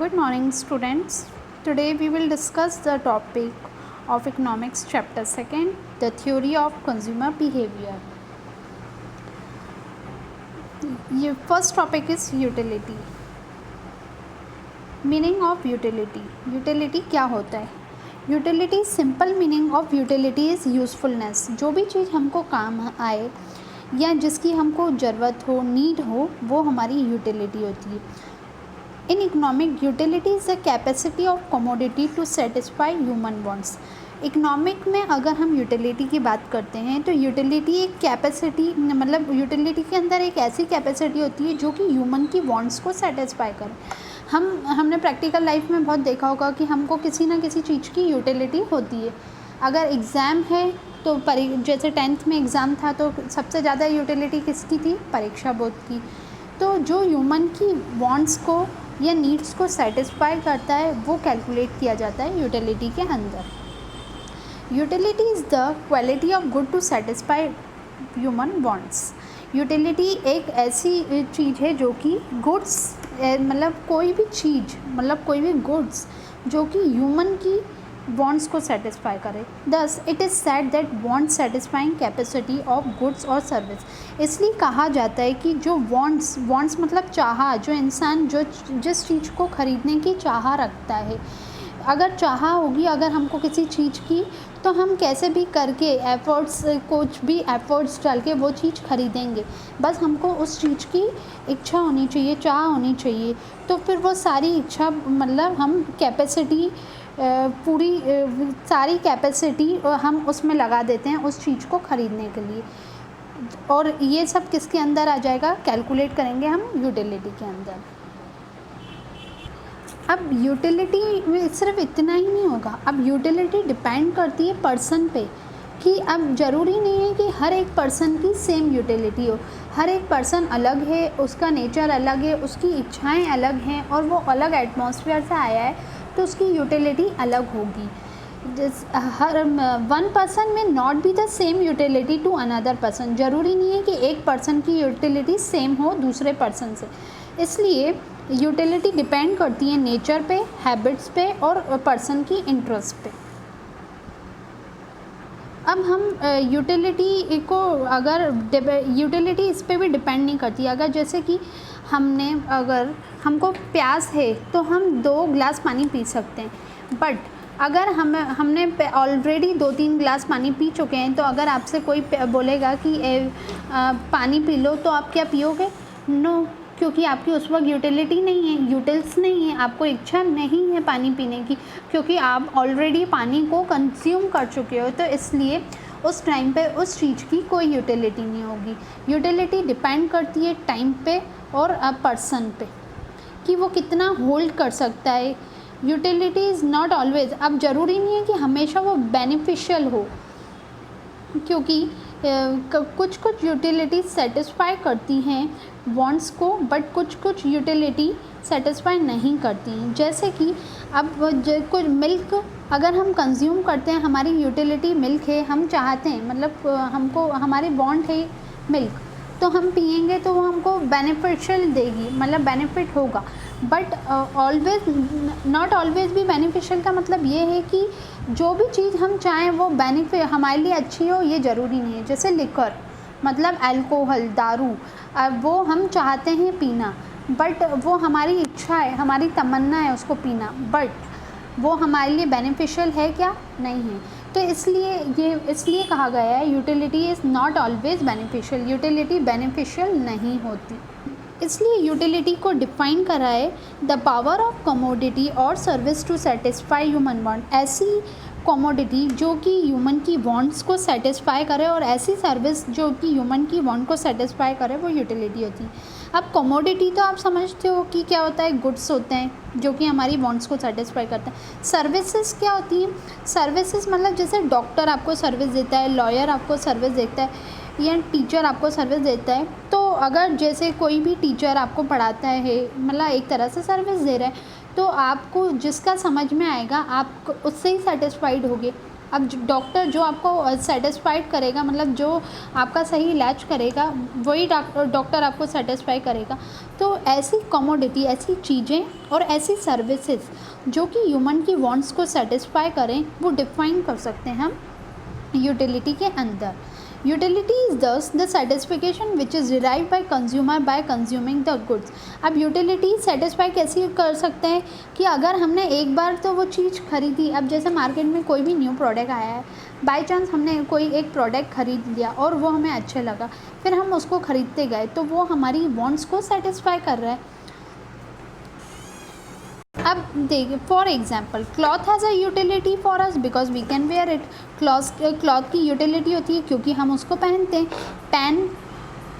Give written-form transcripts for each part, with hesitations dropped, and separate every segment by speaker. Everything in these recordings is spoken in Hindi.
Speaker 1: Good morning, students. Today we will discuss the topic of economics chapter 2, the theory of consumer behavior. First topic is utility. Meaning of utility. Utility क्या होता है? Utility, simple meaning of utility is usefulness. जो भी चीज़ हमको काम आए या जिसकी हमको ज़रूरत हो, नीड हो, वो हमारी यूटिलिटी होती है. In economic, utility is the capacity of commodity to satisfy human wants. Economic में अगर हम यूटिलिटी की बात करते हैं तो यूटिलिटी एक कैपेसिटी मतलब यूटिलिटी के अंदर एक ऐसी कैपेसिटी होती है जो कि ह्यूमन की वांट्स को सेटिस्फाई करे. हमने प्रैक्टिकल लाइफ में बहुत देखा होगा कि हमको किसी ना किसी चीज़ की यूटिलिटी होती है. अगर एग्ज़ाम है तो जैसे 10th में एग्ज़ाम था तो सबसे ज़्यादा यूटिलिटी किसकी थी? परीक्षा बोर्ड की. तो जो ह्यूमन की वांट्स को या नीड्स को सेटिस्फाई करता है वो कैलकुलेट किया जाता है यूटिलिटी के अंदर. Utility is the quality of good to satisfy human wants. Utility एक ऐसी चीज़ है जो कि गुड्स मतलब कोई भी चीज़ मतलब कोई भी गुड्स जो कि ह्यूमन की वांट्स को सेटिस्फाई करे. Thus it is said that want satisfying capacity of goods और सर्विस. इसलिए कहा जाता है कि जो वांट्स मतलब चाह, जो इंसान जो जिस चीज़ को ख़रीदने की चाह रखता है, अगर चाह होगी अगर हमको किसी चीज़ की तो हम कैसे भी करके कुछ भी एफ़र्ट्स डाल के वो चीज़ ख़रीदेंगे. बस हमको उस चीज़ की इच्छा होनी चाहिए, चाह होनी चाहिए. तो फिर वो सारी इच्छा मतलब हम कैपेसिटी पूरी सारी कैपेसिटी हम उसमें लगा देते हैं उस चीज़ को ख़रीदने के लिए. और ये सब किसके अंदर आ जाएगा? कैलकुलेट करेंगे हम यूटिलिटी के अंदर. अब यूटिलिटी में सिर्फ इतना ही नहीं होगा. अब यूटिलिटी डिपेंड करती है पर्सन पे कि अब ज़रूरी नहीं है कि हर एक पर्सन की सेम यूटिलिटी हो. हर एक पर्सन अलग है, उसका नेचर अलग है, उसकी इच्छाएं अलग हैं और वो अलग एटमॉस्फेयर से आया है तो उसकी यूटिलिटी अलग होगी. हर one person may not be the same utility to another person. ज़रूरी नहीं है कि एक पर्सन की यूटिलिटी सेम हो दूसरे पर्सन से. इसलिए यूटिलिटी डिपेंड करती है नेचर पे, हैबिट्स पे और पर्सन की इंटरेस्ट पे. अब हम यूटिलिटी को अगर यूटिलिटी इस पे भी डिपेंड नहीं करती. अगर जैसे कि अगर हमको प्यास है तो हम 2 गिलास पानी पी सकते हैं. बट अगर हमने ऑलरेडी 2-3 गिलास पानी पी चुके हैं तो अगर आपसे कोई बोलेगा कि पानी पी लो तो आप क्या पियोगे? नो, क्योंकि आपकी उस वक्त यूटिलिटी नहीं है, यूटिल्स नहीं है, आपको इच्छा नहीं है पानी पीने की क्योंकि आप ऑलरेडी पानी को कंज्यूम कर चुके हो. तो इसलिए उस टाइम पे उस चीज़ की कोई यूटिलिटी नहीं होगी. यूटिलिटी डिपेंड करती है टाइम पे और पर्सन पे कि वो कितना होल्ड कर सकता है. Utility is not always. अब ज़रूरी नहीं है कि हमेशा वो बेनिफिशियल हो क्योंकि कुछ यूटिलिटी सेटिस्फाई करती हैं वांट्स को बट कुछ यूटिलिटी सेटिस्फाई नहीं करती हैं. जैसे कि अब कुछ मिल्क अगर हम कंज्यूम करते हैं, हमारी यूटिलिटी मिल्क है, हम चाहते हैं मतलब हमको हमारी वांट है मिल्क तो हम पियेंगे तो वो हमको बेनिफिशियल देगी मतलब बेनिफिट होगा. बट नॉट ऑलवेज भी बेनिफिशियल का मतलब ये है कि जो भी चीज़ हम चाहें वो बेनिफिट हमारे लिए अच्छी हो ये ज़रूरी नहीं है. जैसे लिकर मतलब अल्कोहल, दारू, वो हम चाहते हैं पीना बट वो हमारी इच्छा है, हमारी तमन्ना है उसको पीना, बट वो हमारे लिए बेनिफिशियल है क्या? नहीं है. तो इसलिए कहा गया है utility is not always beneficial. Utility beneficial नहीं होती. इसलिए यूटिलिटी को डिफाइन करा है द पावर ऑफ कमोडिटी और service to satisfy human want. ऐसी कमोडिटी जो कि ह्यूमन की वांट्स को सेटिस्फाई करे और ऐसी सर्विस जो कि ह्यूमन की वांट को सेटिस्फाई करे वो यूटिलिटी होती है. अब कमोडिटी तो आप समझते हो कि क्या होता है? गुड्स होते हैं जो कि हमारी वांट्स को सेटिस्फाई करते हैं. सर्विसेज क्या होती हैं? सर्विसेज मतलब जैसे डॉक्टर आपको सर्विस देता है, लॉयर आपको सर्विस देता है या टीचर आपको सर्विस देता है. तो अगर जैसे कोई भी टीचर आपको पढ़ाता है मतलब एक तरह से सर्विस दे रहा है तो आपको जिसका समझ में आएगा आप उससे ही सेटिस्फाइड होगे. अब डॉक्टर जो आपको सेटिस्फाइड करेगा, मतलब जो आपका सही इलाज करेगा, वही डॉक्टर आपको सेटिस्फाई करेगा। तो ऐसी कमोडिटी, ऐसी चीज़ें और ऐसी सर्विसेज जो कि ह्यूमन की वांट्स को सेटिस्फाई करें, वो डिफाइन कर सकते हैं हम यूटिलिटी के अंदर। Utility is thus the satisfaction which is derive by consumer by consuming the goods. अब यूटिलिटी सेटिस्फाई कैसे कर सकते हैं कि अगर हमने एक बार तो वो चीज़ खरीदी, अब जैसे मार्केट में कोई भी न्यू प्रोडक्ट आया है, बाय चांस हमने कोई एक प्रोडक्ट खरीद लिया और वो हमें अच्छा लगा, फिर हम उसको ख़रीदते गए, तो वो हमारी वांट्स को सेटिस्फाई कर रहा है। अब देखिए, for example cloth has a utility for us because we can wear it. Cloth की यूटिलिटी होती है क्योंकि हम उसको पहनते हैं। Pen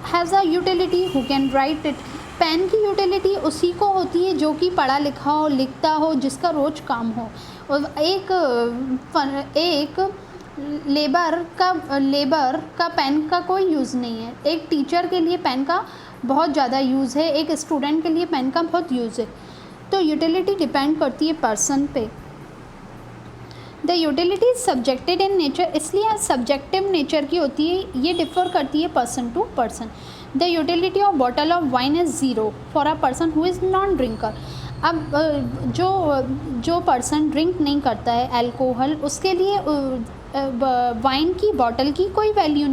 Speaker 1: has a utility who can write it. Pen की यूटिलिटी उसी को होती है जो कि पढ़ा लिखा हो, लिखता हो, जिसका रोज़ काम हो। और एक लेबर का पेन का कोई यूज़ नहीं है। एक टीचर के लिए पेन का बहुत ज़्यादा यूज़ है, एक स्टूडेंट के लिए पेन का बहुत यूज़ है। तो यूटिलिटी डिपेंड करती है पर्सन पे। The utility is subjected in nature, इसलिए सब्जेक्टिव नेचर की होती है, ये डिफ़र करती है person to person. The utility of bottle of wine is zero for a person who is non drinker. अब जो पर्सन ड्रिंक नहीं करता है अल्कोहल, उसके लिए वाइन की बॉटल की कोई वैल्यू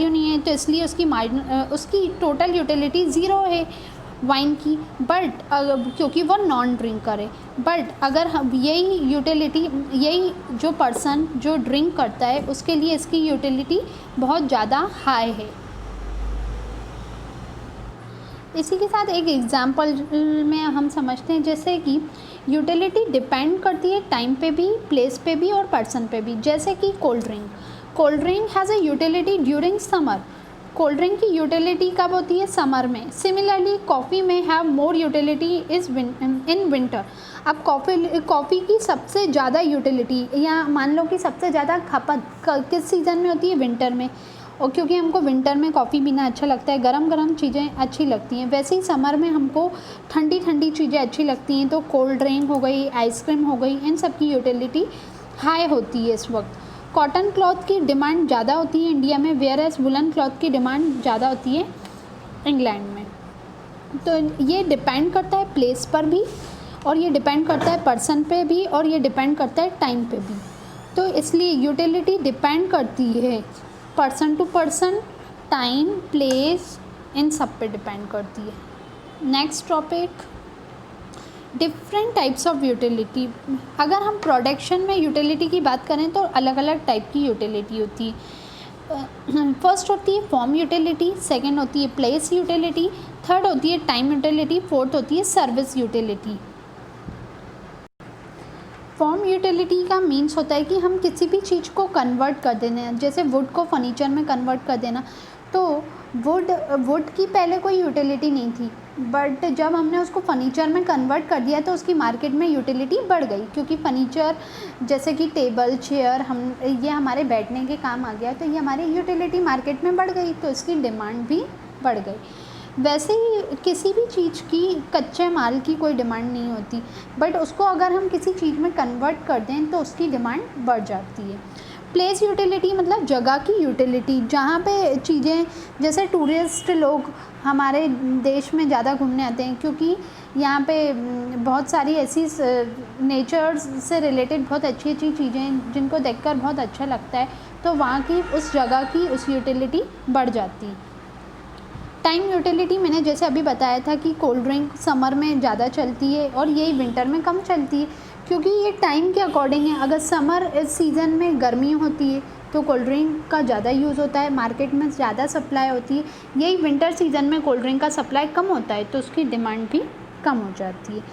Speaker 1: नहीं है, तो इसलिए उसकी टोटल यूटिलिटी ज़ीरो है वाइन की। बट क्योंकि वो नॉन ड्रिंकर है। बट अगर हम यही जो पर्सन जो ड्रिंक करता है, उसके लिए इसकी यूटिलिटी बहुत ज़्यादा हाई है। इसी के साथ एक एग्जांपल में हम समझते हैं, जैसे कि यूटिलिटी डिपेंड करती है टाइम पे भी, प्लेस पे भी और पर्सन पे भी। जैसे कि cold drink has a utility during summer. Cold drink की यूटिलिटी कब होती है? समर में। सिमिलरली कॉफ़ी में have more utility in winter. अब कॉफ़ी की सबसे ज़्यादा यूटिलिटी, या मान लो कि सबसे ज़्यादा खपत किस सीज़न में होती है? विंटर में। और क्योंकि हमको विंटर में कॉफ़ी पीना अच्छा लगता है, गरम गरम चीज़ें अच्छी लगती हैं, वैसे ही समर में हमको ठंडी ठंडी चीज़ें अच्छी लगती हैं। तो कोल्ड ड्रिंक हो गई, आइसक्रीम हो गई, इन सब की यूटिलिटी हाई होती है इस वक्त। कॉटन क्लॉथ की डिमांड ज़्यादा होती है इंडिया में, वेयर एज वुलन क्लॉथ की डिमांड ज़्यादा होती है इंग्लैंड में। तो ये डिपेंड करता है प्लेस पर भी, और ये डिपेंड करता है पर्सन पे भी, और ये डिपेंड करता है टाइम पे भी। तो इसलिए यूटिलिटी डिपेंड करती है person to person, time, place, इन सब पे डिपेंड करती है। Next topic, different types of utility. अगर हम प्रोडक्शन में यूटिलिटी की बात करें तो अलग अलग टाइप की यूटिलिटी होती है। फर्स्ट होती है फॉर्म यूटिलिटी, सेकंड होती है प्लेस यूटिलिटी, थर्ड होती है टाइम यूटिलिटी, फोर्थ होती है सर्विस यूटिलिटी। फॉर्म यूटिलिटी का मीन्स होता है कि हम किसी भी चीज़ को कन्वर्ट कर देना, जैसे वुड को फर्नीचर में कन्वर्ट कर देना। तो वुड की पहले कोई यूटिलिटी नहीं थी, बट जब हमने उसको फर्नीचर में कन्वर्ट कर दिया तो उसकी मार्केट में यूटिलिटी बढ़ गई, क्योंकि फर्नीचर जैसे कि टेबल, चेयर, ये हमारे बैठने के काम आ गया, तो ये हमारी यूटिलिटी मार्केट में बढ़ गई, तो इसकी डिमांड भी बढ़ गई। वैसे ही किसी भी चीज़ की कच्चे माल की कोई डिमांड नहीं होती, बट उसको अगर हम किसी चीज़ में कन्वर्ट कर दें तो उसकी डिमांड बढ़ जाती है। प्लेस यूटिलिटी मतलब जगह की यूटिलिटी, जहाँ पे चीज़ें, जैसे टूरिस्ट लोग हमारे देश में ज़्यादा घूमने आते हैं, क्योंकि यहाँ पे बहुत सारी ऐसी नेचर से रिलेटेड बहुत अच्छी अच्छी चीज़ें जिनको देखकर बहुत अच्छा लगता है, तो वहाँ की उस जगह की उस यूटिलिटी बढ़ जाती है। टाइम यूटिलिटी मैंने जैसे अभी बताया था कि कोल्ड ड्रिंक समर में ज़्यादा चलती है और यही विंटर में कम चलती है, क्योंकि ये टाइम के अकॉर्डिंग है। अगर समर सीज़न में गर्मी होती है तो कोल्ड ड्रिंक का ज़्यादा यूज़ होता है, मार्केट में ज़्यादा सप्लाई होती है। यही विंटर सीज़न में कोल्ड ड्रिंक का सप्लाई कम होता है, तो उसकी डिमांड भी कम हो जाती है।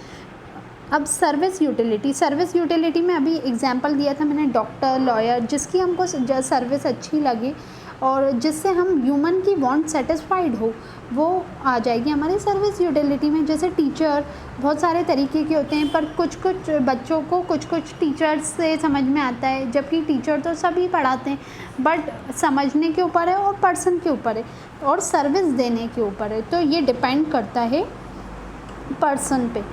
Speaker 1: अब सर्विस यूटिलिटी में अभी एग्जांपल दिया था मैंने, डॉक्टर, लॉयर, जिसकी हमको सर्विस अच्छी लगे और जिससे हम ह्यूमन की वांट सेटिस्फाइड हो, वो आ जाएगी हमारी सर्विस यूटिलिटी में। जैसे टीचर बहुत सारे तरीके के होते हैं, पर कुछ बच्चों को कुछ टीचर्स से समझ में आता है, जबकि टीचर तो सभी पढ़ाते हैं, बट समझने के ऊपर है और पर्सन के ऊपर है और सर्विस देने के ऊपर है। तो ये डिपेंड करता है पर्सन पे,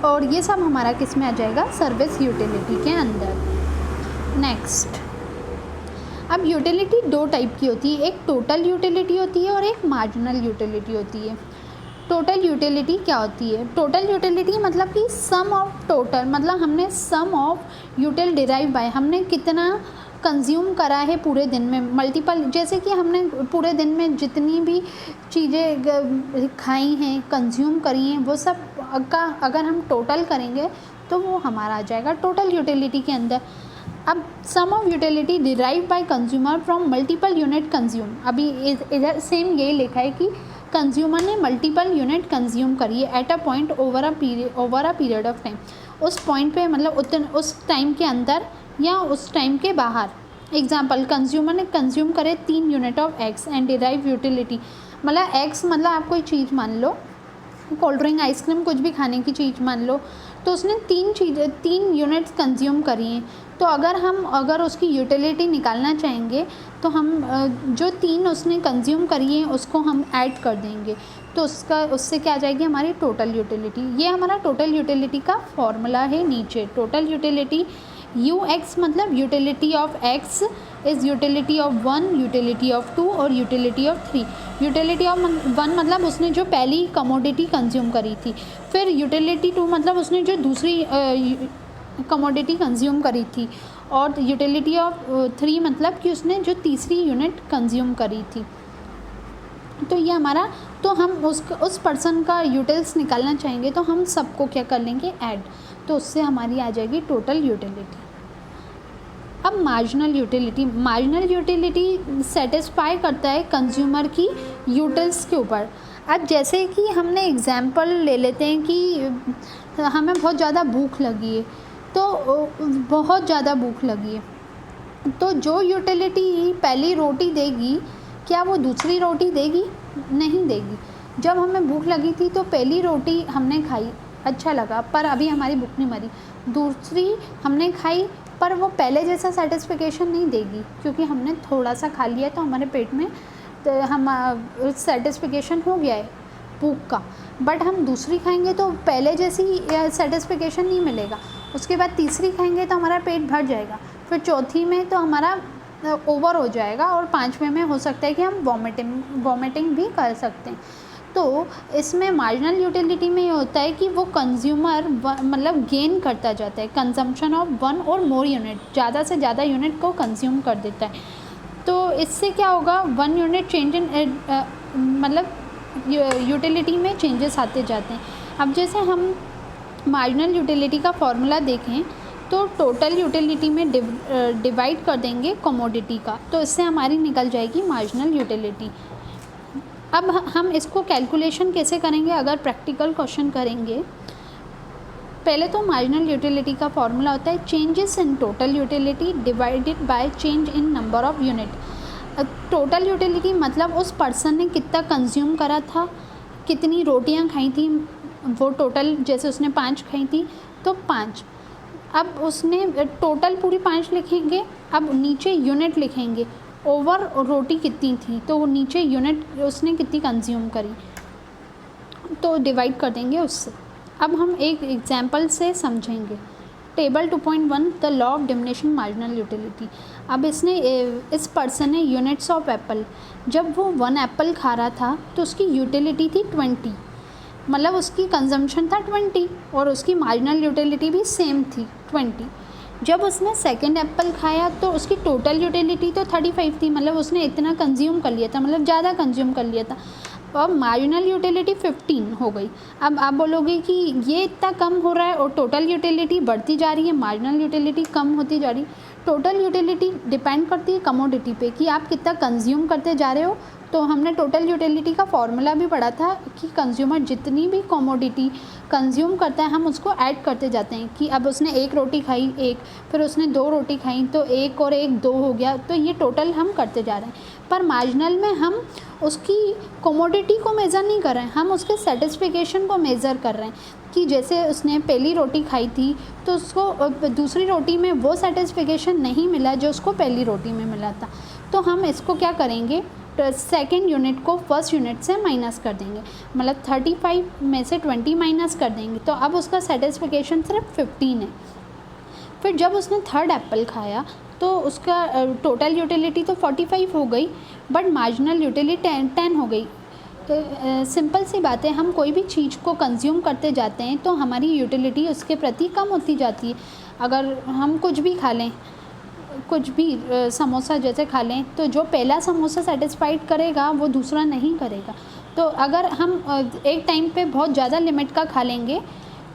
Speaker 1: और ये सब हमारा किस में आ जाएगा? सर्विस यूटिलिटी के अंदर। नेक्स्ट, अब यूटिलिटी दो टाइप की होती है, एक टोटल यूटिलिटी होती है और एक मार्जिनल यूटिलिटी होती है। टोटल यूटिलिटी क्या होती है? टोटल यूटिलिटी मतलब कि सम ऑफ टोटल, मतलब हमने सम ऑफ यूटिल डिराइव बाय, हमने कितना कंज्यूम करा है पूरे दिन में, मल्टीपल, जैसे कि हमने पूरे दिन में जितनी भी चीज़ें खाई हैं, कंज्यूम करी हैं, वो सब का अगर हम टोटल करेंगे तो वो हमारा आ जाएगा टोटल यूटिलिटी के अंदर। अब sum of utility derive by consumer from multiple unit consume, अभी इधर सेम यही लिखा है कि कंज्यूमर ने मल्टीपल यूनिट कंज्यूम करी है at a point over a period of time, उस पॉइंट पे मतलब उस टाइम के अंदर या उस टाइम के बाहर। एग्जाम्पल, कंज्यूमर ने कंज्यूम करे 3 unit of x and derive utility, मतलब एक्स मतलब आप कोई चीज़ मान लो, कोल्ड ड्रिंक, आइसक्रीम, कुछ भी खाने की चीज़ मान लो, तो उसने 3 यूनिट्स कंज्यूम करी हैं। तो अगर उसकी यूटिलिटी निकालना चाहेंगे तो हम जो 3 उसने कंज्यूम करी हैं उसको हम ऐड कर देंगे, तो उससे क्या आ जाएगी हमारी टोटल यूटिलिटी। ये हमारा टोटल यूटिलिटी का फॉर्मूला है नीचे। टोटल यूटिलिटी UX मतलब utility of X is utility of 1, utility of 2 और यूटिलिटी ऑफ 3। यूटिलिटी ऑफ 1 मतलब उसने जो पहली कमोडिटी कंज्यूम करी थी, फिर यूटिलिटी 2 मतलब उसने जो दूसरी कमोडिटी कंज्यूम करी थी, और यूटिलिटी ऑफ 3 मतलब कि उसने जो तीसरी यूनिट कंज्यूम करी थी। तो ये हमारा, तो हम उस पर्सन का यूटिल्स निकालना चाहेंगे तो हम सबको क्या कर लेंगे, ऐड, तो उससे हमारी आ जाएगी टोटल यूटिलिटी। अब मार्जिनल यूटिलिटी सेटिस्फाई करता है कंज्यूमर की यूटिल्स के ऊपर। अब जैसे कि हमने एग्जांपल ले लेते हैं कि हमें बहुत ज़्यादा भूख लगी है, तो बहुत ज़्यादा भूख लगी है, तो जो यूटिलिटी पहली रोटी देगी, क्या वो दूसरी रोटी देगी? नहीं देगी। जब हमें भूख लगी थी तो पहली रोटी हमने खाई, अच्छा लगा, पर अभी हमारी भूख नहीं मरी। दूसरी हमने खाई, पर वो पहले जैसा सेटिस्फिकेशन नहीं देगी, क्योंकि हमने थोड़ा सा खा लिया तो हमारे पेट में तो हम सेटिस्फिकेशन हो गया है भूख का। बट हम दूसरी खाएंगे तो पहले जैसी सेटिस्फिकेशन नहीं मिलेगा। उसके बाद तीसरी खाएंगे तो हमारा पेट भर जाएगा, फिर चौथी में तो हमारा ओवर हो जाएगा, और 5वें में हो सकता है कि हम वॉमिटिंग भी कर सकते हैं। तो इसमें मार्जिनल यूटिलिटी में ये होता है कि वो कंज्यूमर मतलब गेन करता जाता है, कंजम्पशन ऑफ 1 और मोर यूनिट, ज़्यादा से ज़्यादा यूनिट को कंज्यूम कर देता है। तो इससे क्या होगा, 1 यूनिट चेंज इन मतलब यूटिलिटी में चेंजेस आते जाते हैं। अब जैसे हम मार्जिनल यूटिलिटी का फॉर्मूला देखें तो टोटल यूटिलिटी में डिवाइड कर देंगे कमोडिटी का, तो इससे हमारी निकल जाएगी मार्जिनल यूटिलिटी। अब हम इसको कैलकुलेशन कैसे करेंगे अगर प्रैक्टिकल क्वेश्चन करेंगे। पहले तो मार्जिनल यूटिलिटी का फॉर्मूला होता है changes in total utility divided by change in number of unit. Total utility मतलब उस पर्सन ने कितना कंज्यूम करा था, कितनी रोटियां खाई थी, वो टोटल, जैसे उसने 5 खाई थी तो 5, अब उसने टोटल पूरी 5 लिखेंगे, अब नीचे यूनिट लिखेंगे, ओवर रोटी कितनी थी तो नीचे यूनिट उसने कितनी कंज्यूम करी, तो डिवाइड कर देंगे उससे। अब हम एक एग्जांपल से समझेंगे। Table 2.1 the law of diminishing marginal utility. अब इस पर्सन ने यूनिट्स ऑफ एप्पल, जब वो 1 एप्पल खा रहा था तो उसकी यूटिलिटी थी 20, मतलब उसकी कंजम्पशन था 20 और उसकी मार्जिनल यूटिलिटी भी सेम थी 20। जब उसने सेकंड एप्पल खाया तो उसकी टोटल यूटिलिटी तो 35 थी, मतलब उसने इतना कंज्यूम कर लिया था, मतलब ज़्यादा कंज्यूम कर लिया था, और मार्जिनल यूटिलिटी 15 हो गई। अब आप बोलोगे कि ये इतना कम हो रहा है और टोटल यूटिलिटी बढ़ती जा रही है, मार्जिनल यूटिलिटी कम होती जा रही। टोटल यूटिलिटी डिपेंड करती है कमोडिटी पे कि आप कितना कंज्यूम करते जा रहे हो। तो हमने टोटल यूटिलिटी का फॉर्मूला भी पढ़ा था कि कंज्यूमर जितनी भी कमोडिटी कंज्यूम करता है हम उसको ऐड करते जाते हैं, कि अब उसने 1 रोटी खाई 1, फिर उसने 2 रोटी खाई तो 1 और 1 2 हो गया, तो ये टोटल हम करते जा रहे हैं। पर मार्जिनल में हम उसकी कमोडिटी को मेज़र नहीं कर रहे हैं, हम उसके सेटिस्फिकेशन को मेज़र कर रहे हैं, कि जैसे उसने पहली रोटी खाई थी तो उसको दूसरी रोटी में वो सेटिस्फिकेशन नहीं मिला जो उसको पहली रोटी में मिला था। तो हम इसको क्या करेंगे, सेकेंड यूनिट को फर्स्ट यूनिट से माइनस कर देंगे, मतलब 35 में से 20 माइनस कर देंगे, तो अब उसका सेटिस्फिकेशन सिर्फ 15 है। फिर जब उसने थर्ड एप्पल खाया तो उसका टोटल यूटिलिटी तो 45 हो गई, बट मार्जिनल यूटिलिटी 10 हो गई। तो सिंपल सी बात है, हम कोई भी चीज़ को कंज्यूम करते जाते हैं तो हमारी यूटिलिटी उसके प्रति कम होती जाती है। अगर हम कुछ भी खा लें, कुछ भी समोसा जैसे खा लें, तो जो पहला समोसा सेटिस्फाइड करेगा वो दूसरा नहीं करेगा। तो अगर हम एक टाइम पे बहुत ज़्यादा लिमिट का खा लेंगे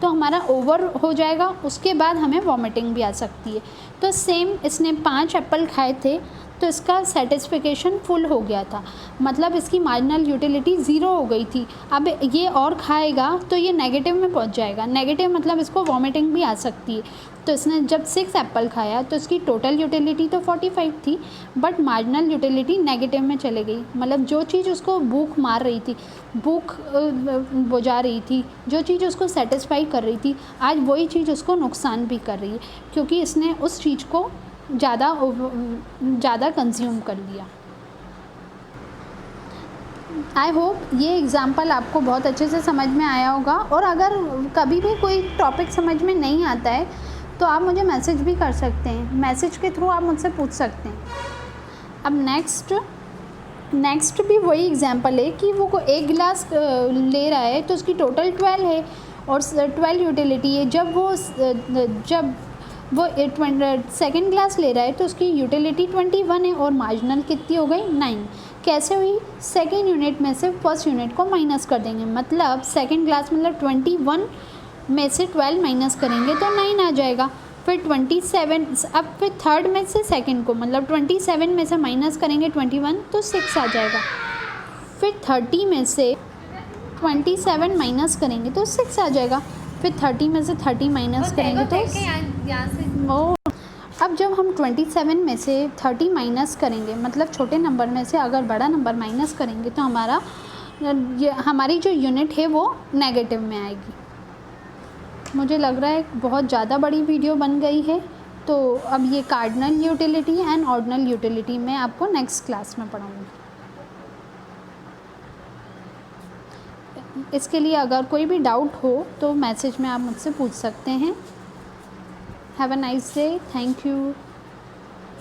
Speaker 1: तो हमारा ओवर हो जाएगा, उसके बाद हमें वॉमिटिंग भी आ सकती है। तो सेम इसने 5 एप्पल खाए थे तो इसका सेटिस्फिकेशन फुल हो गया था, मतलब इसकी मार्जिनल यूटिलिटी 0 हो गई थी। अब ये और खाएगा तो ये नेगेटिव में पहुंच जाएगा, नेगेटिव मतलब इसको वॉमिटिंग भी आ सकती है। तो इसने जब 6 एप्पल खाया तो इसकी टोटल यूटिलिटी तो 45 थी, बट मार्जिनल यूटिलिटी नेगेटिव में चले गई। मतलब जो चीज़ उसको भूख मार रही थी, भूख बुझा रही थी, जो चीज़ उसको सेटिस्फाई कर रही थी, आज वही चीज़ उसको नुकसान भी कर रही है, क्योंकि इसने उस चीज़ को ज़्यादा कंज्यूम कर लिया। आई होप ये एग्ज़ाम्पल आपको बहुत अच्छे से समझ में आया होगा। और अगर कभी भी कोई टॉपिक समझ में नहीं आता है तो आप मुझे मैसेज भी कर सकते हैं, मैसेज के थ्रू आप मुझसे पूछ सकते हैं। अब नेक्स्ट भी वही एग्ज़ाम्पल है कि वो एक गिलास ले रहा है तो उसकी टोटल 12 है और 12 यूटिलिटी है। जब वो सेकेंड ग्लास ले रहा है तो उसकी यूटिलिटी 21 है और मार्जिनल कितनी हो गई 9। कैसे हुई? सेकेंड यूनिट में से फर्स्ट यूनिट को माइनस कर देंगे, मतलब सेकेंड ग्लास मतलब 21 में से 12 माइनस करेंगे तो 9 आ जाएगा। फिर 27, अब फिर थर्ड में से सेकेंड को मतलब 27 में से माइनस करेंगे 21 तो 6 आ जाएगा। फिर 30 में से 27 माइनस करेंगे तो 6 आ जाएगा। फिर 30 में से 30 माइनस करेंगे तो अब जब हम 27 में से 30 माइनस करेंगे, मतलब छोटे नंबर में से अगर बड़ा नंबर माइनस करेंगे तो हमारी जो यूनिट है वो नेगेटिव में आएगी। मुझे लग रहा है बहुत ज़्यादा बड़ी वीडियो बन गई है, तो अब ये cardinal utility and ordinal utility मैं आपको नेक्स्ट क्लास में पढ़ाऊँगी। इसके लिए अगर कोई भी डाउट हो तो मैसेज में आप मुझसे पूछ सकते हैं। Have a nice day, thank you.